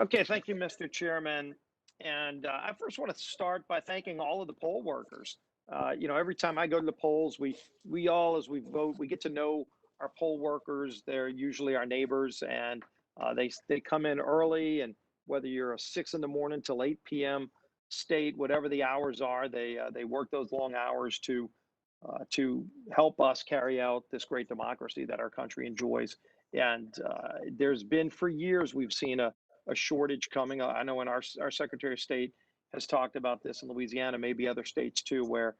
Okay, thank you, Mr. Chairman. And I first want to start by thanking all of the poll workers. Every time I go to the polls, we all, as we vote, we get to know our poll workers. They're usually our neighbors, and they come in early. And whether you're a 6 in the morning till 8 p.m. state, whatever the hours are, they work those long hours to help us carry out this great democracy that our country enjoys. And there's been for years we've seen a shortage coming. I know when our Secretary of State has talked about this in Louisiana, maybe other states too, where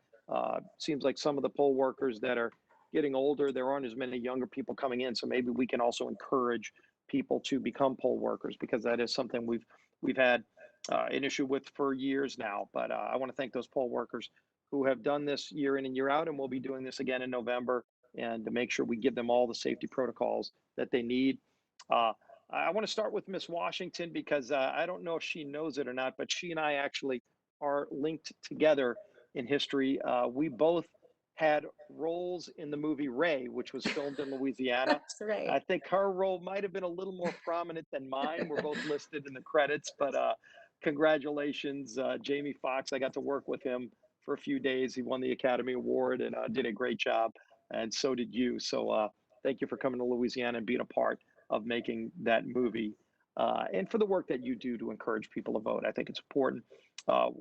seems like some of the poll workers that are getting older, there aren't as many younger people coming in. So maybe we can also encourage people to become poll workers because that is something we've had an issue with for years now. But I want to thank those poll workers who have done this year in and year out, and we'll be doing this again in November, and to make sure we give them all the safety protocols that they need. Uh, I want to start with Miss Washington because I don't know if she knows it or not, but she and I actually are linked together in history. We both had roles in the movie Ray, which was filmed in Louisiana. That's right. I think her role might have been a little more prominent than mine. We're both listed in the credits, but congratulations, Jamie Foxx. I got to work with him for a few days. He won the Academy Award and did a great job, and so did you. So thank you for coming to Louisiana and being a part of making that movie, and for the work that you do to encourage people to vote. I think it's important.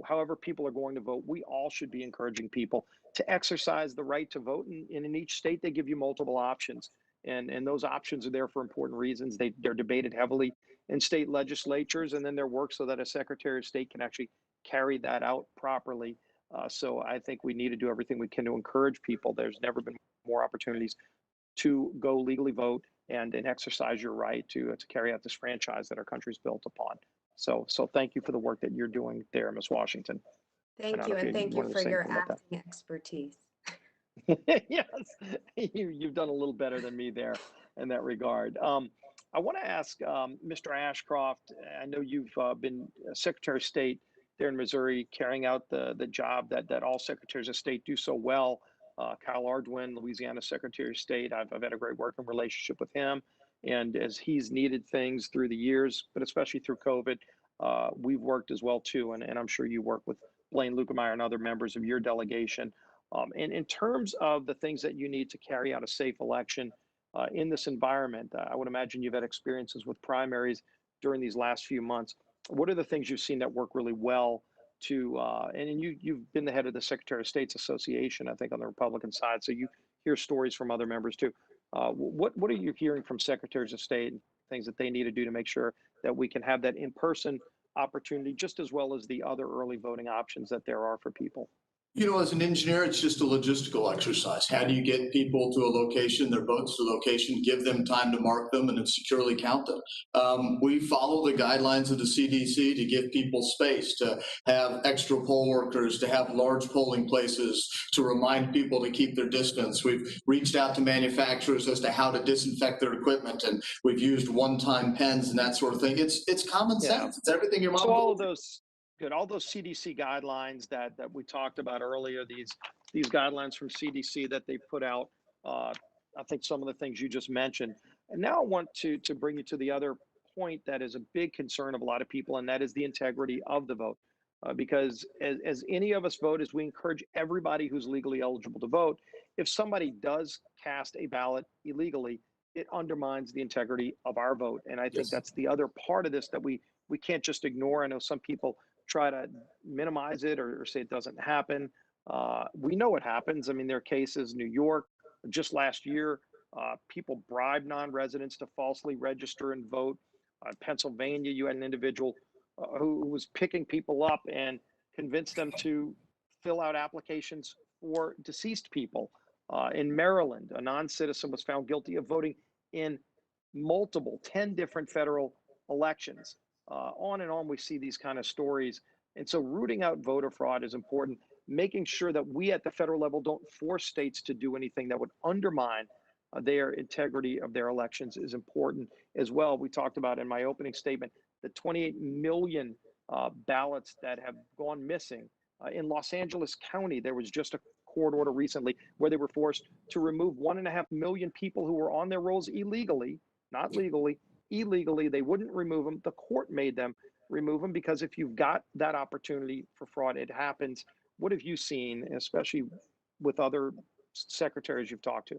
However, people are going to vote, we all should be encouraging people to exercise the right to vote. And in each state, they give you multiple options. And those options are there for important reasons. They're debated heavily in state legislatures, and then they're worked so that a Secretary of State can actually carry that out properly. So I think we need to do everything we can to encourage people. There's never been more opportunities to go legally vote and exercise your right to carry out this franchise that our country's built upon. So thank you for the work that you're doing there, Ms. Washington. I Thank don't know you, if and you thank you wanted to for say your anything about acting expertise. that. Yes, you've done a little better than me there in that regard. I want to ask Mr. Ashcroft. I know you've been Secretary of State there in Missouri, carrying out the job that all secretaries of state do so well. Kyle Ardoin, Louisiana Secretary of State, I've had a great working relationship with him. And as he's needed things through the years, but especially through COVID, we've worked as well too. And I'm sure you work with Blaine Lukemeyer and other members of your delegation. And in terms of the things that you need to carry out a safe election in this environment, I would imagine you've had experiences with primaries during these last few months. What are the things you've seen that work really well to, and you've been the head of the Secretary of State's Association, I think, on the Republican side, so you hear stories from other members too. What are you hearing from secretaries of state and things that they need to do to make sure that we can have that in-person opportunity just as well as the other early voting options that there are for people? As an engineer, it's just a logistical exercise. How do you get people to a location, their votes to a location, give them time to mark them, and then securely count them? We follow the guidelines of the CDC to give people space, to have extra poll workers, to have large polling places, to remind people to keep their distance. We've reached out to manufacturers as to how to disinfect their equipment, and we've used one-time pens and that sort of thing. It's common Yeah. sense. It's everything your mom So all told of you. those good, all those CDC guidelines that we talked about earlier, these guidelines from CDC that they put out. Uh, I think some of the things you just mentioned. And now I want to bring you to the other point that is a big concern of a lot of people, and that is the integrity of the vote. Because as any of us vote, as we encourage everybody who's legally eligible to vote, if somebody does cast a ballot illegally, it undermines the integrity of our vote. And I think Yes. that's the other part of this that we can't just ignore. I know some people try to minimize it or say it doesn't happen. We know it happens. I mean, there are cases, New York, just last year, people bribed non-residents to falsely register and vote. Pennsylvania, you had an individual who was picking people up and convinced them to fill out applications for deceased people. In Maryland, a non-citizen was found guilty of voting in multiple 10 different federal elections. On and on, we see these kind of stories. And so rooting out voter fraud is important. Making sure that we at the federal level don't force states to do anything that would undermine their integrity of their elections is important as well. We talked about in my opening statement the 28 million ballots that have gone missing. In Los Angeles County, there was just a court order recently where they were forced to remove 1.5 million people who were on their rolls illegally, not legally, illegally, they wouldn't remove them. The court made them remove them because if you've got that opportunity for fraud, it happens. What have you seen, especially with other secretaries you've talked to?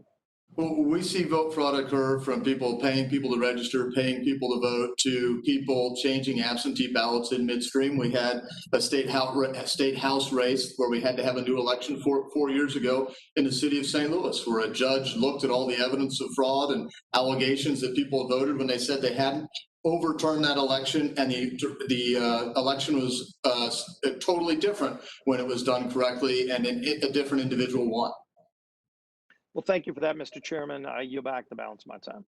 Well, we see vote fraud occur from people paying people to register, paying people to vote, to people changing absentee ballots in midstream. We had a state house race where we had to have a new election 4 years ago in the city of St. Louis, where a judge looked at all the evidence of fraud and allegations that people voted when they said they hadn't, overturned that election, and the election was totally different when it was done correctly, and a different individual won. Well, thank you for that, Mr. Chairman. I yield back the balance of my time.